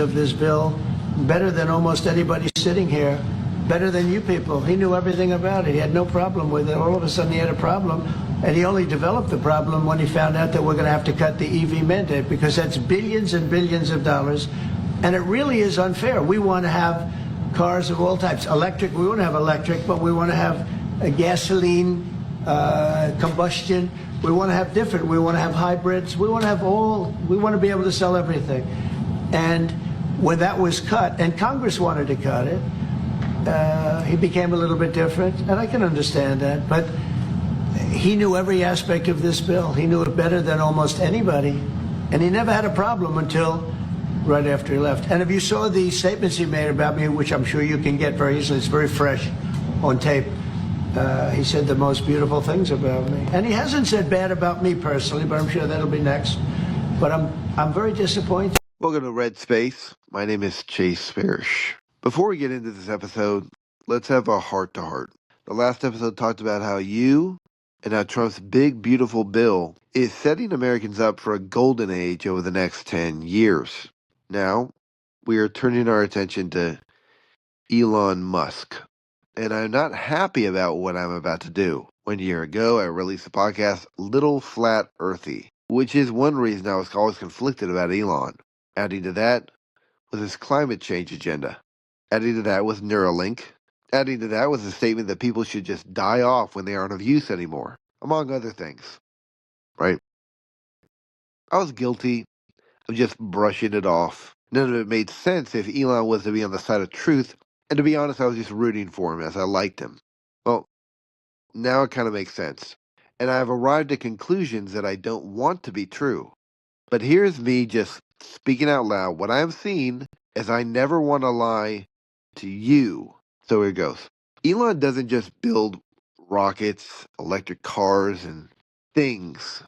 of this bill better than almost anybody sitting here, better than you people. He knew everything about it. He had no problem with it. All of a sudden he had a problem, and he only developed the problem when he found out that we're going to have to cut the EV mandate, because that's billions and billions of dollars, and it really is unfair. We want to have cars of all types. Electric, we want to have electric, but we want to have a gasoline, combustion. We want to have different. We want to have hybrids. We want to have all. We want to be able to sell everything. And when that was cut, and Congress wanted to cut it, he became a little bit different, and I can understand that. But he knew every aspect of this bill. He knew it better than almost anybody, and he never had a problem until right after he left. And if you saw the statements he made about me, which I'm sure you can get very easily, it's very fresh on tape. He said the most beautiful things about me, and he hasn't said bad about me personally, but I'm sure that'll be next. But I'm very disappointed. Welcome to Red Space. My name is Chase Parrish. Before we get into this episode, let's have a heart-to-heart. The last episode talked about how you and how Trump's big, beautiful bill is setting Americans up for a golden age over the next 10 years. Now, we are turning our attention to Elon Musk. And I'm not happy about what I'm about to do. 1 year ago, I released the podcast Little Flat Earthy, which is one reason I was always conflicted about Elon. Adding to that was his climate change agenda. Adding to that was Neuralink. Adding to that was the statement that people should just die off when they aren't of use anymore, among other things. Right? I was guilty of just brushing it off. None of it made sense if Elon was to be on the side of truth, and to be honest, I was just rooting for him as I liked him. Well, now it kind of makes sense, and I've arrived at conclusions that I don't want to be true. But here's me just speaking out loud what I'm seeing, as I never want to lie to you. So here goes. Elon doesn't just build rockets, electric cars, and things.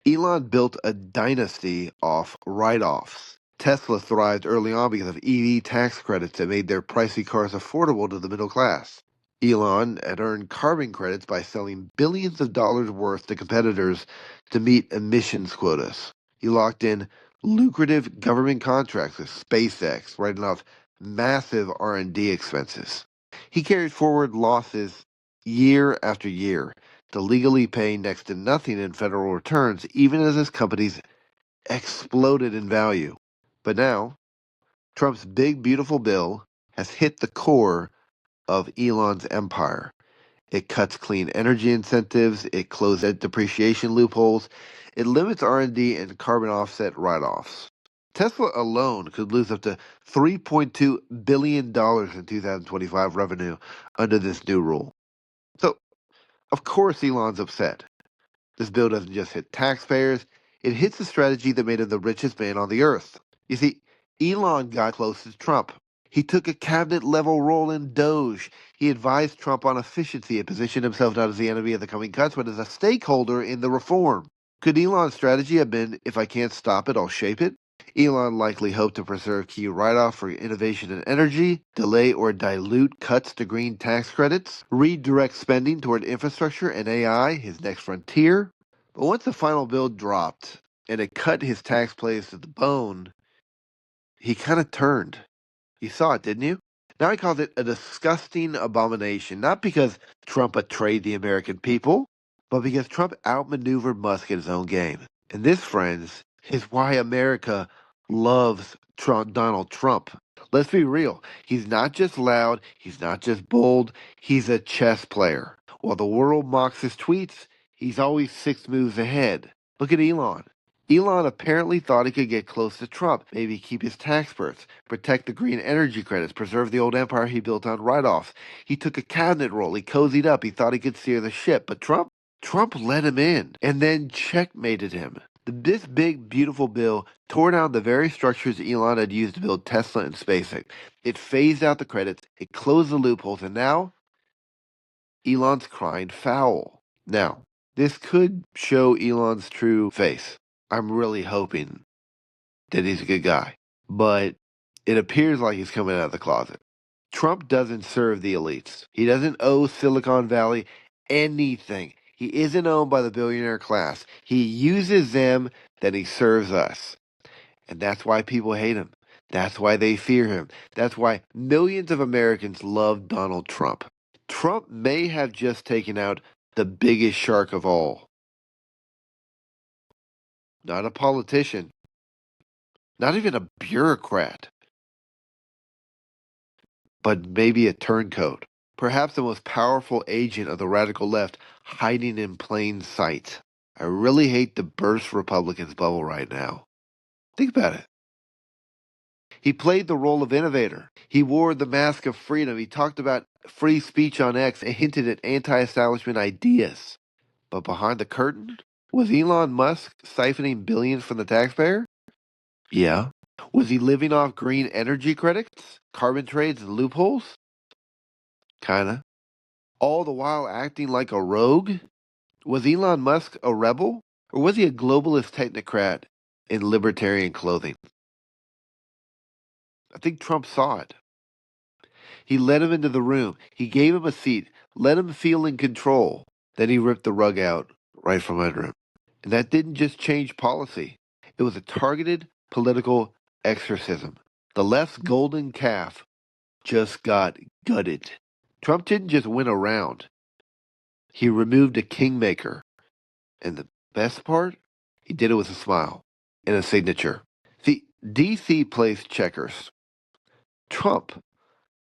Elon built a dynasty off write-offs. Tesla thrived early on because of EV tax credits that made their pricey cars affordable to the middle class. Elon had earned carbon credits by selling billions of dollars worth to competitors to meet emissions quotas. He locked in lucrative government contracts with SpaceX, writing off massive R&D expenses. He carried forward losses year after year to legally pay next to nothing in federal returns, even as his companies exploded in value. But now, Trump's big, beautiful bill has hit the core of Elon's empire. It cuts clean energy incentives, it closes depreciation loopholes, it limits R&D and carbon offset write-offs. Tesla alone could lose up to $3.2 billion in 2025 revenue under this new rule. So, of course Elon's upset. This bill doesn't just hit taxpayers, it hits the strategy that made him the richest man on the earth. You see, Elon got close to Trump. He took a cabinet-level role in Doge. He advised Trump on efficiency and positioned himself not as the enemy of the coming cuts, but as a stakeholder in the reform. Could Elon's strategy have been, if I can't stop it, I'll shape it? Elon likely hoped to preserve key write-off for innovation and energy, delay or dilute cuts to green tax credits, redirect spending toward infrastructure and AI, his next frontier. But once the final bill dropped and it cut his tax plays to the bone, he kind of turned. You saw it, didn't you? Now he calls it a disgusting abomination, not because Trump betrayed the American people, but because Trump outmaneuvered Musk in his own game. And this, friends, is why America loves Donald Trump. Let's be real. He's not just loud, he's not just bold, he's a chess player. While the world mocks his tweets, he's always 6 moves ahead. Look at Elon. Elon apparently thought he could get close to Trump, maybe keep his tax breaks, protect the green energy credits, preserve the old empire he built on write-offs. He took a cabinet role, he cozied up, he thought he could steer the ship, but Trump let him in and then checkmated him. This big, beautiful bill tore down the very structures Elon had used to build Tesla and SpaceX. It phased out the credits, it closed the loopholes, and now Elon's crying foul. Now, this could show Elon's true face. I'm really hoping that he's a good guy, but it appears like he's coming out of the closet. Trump doesn't serve the elites. He doesn't owe Silicon Valley anything. He isn't owned by the billionaire class. He uses them, then he serves us. And that's why people hate him. That's why they fear him. That's why millions of Americans love Donald Trump. Trump may have just taken out the biggest shark of all. Not a politician, not even a bureaucrat, but maybe a turncoat. Perhaps the most powerful agent of the radical left hiding in plain sight. I really hate to burst Republicans' bubble right now. Think about it. He played the role of innovator. He wore the mask of freedom. He talked about free speech on X and hinted at anti establishment ideas. But behind the curtain, was Elon Musk siphoning billions from the taxpayer? Yeah. Was he living off green energy credits, carbon trades, and loopholes? Kinda. All the while acting like a rogue? Was Elon Musk a rebel? Or was he a globalist technocrat in libertarian clothing? I think Trump saw it. He led him into the room. He gave him a seat, let him feel in control. Then he ripped the rug out right from under him. And that didn't just change policy, it was a targeted political exorcism. The left's golden calf just got gutted. Trump didn't just win a round, he removed a kingmaker. And the best part? He did it with a smile and a signature. See, DC plays checkers. Trump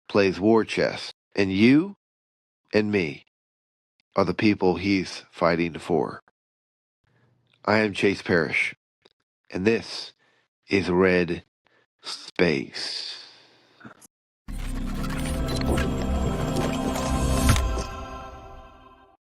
plays war chess. And you and me are the people he's fighting for. I am Chase Parrish, and this is Red Space.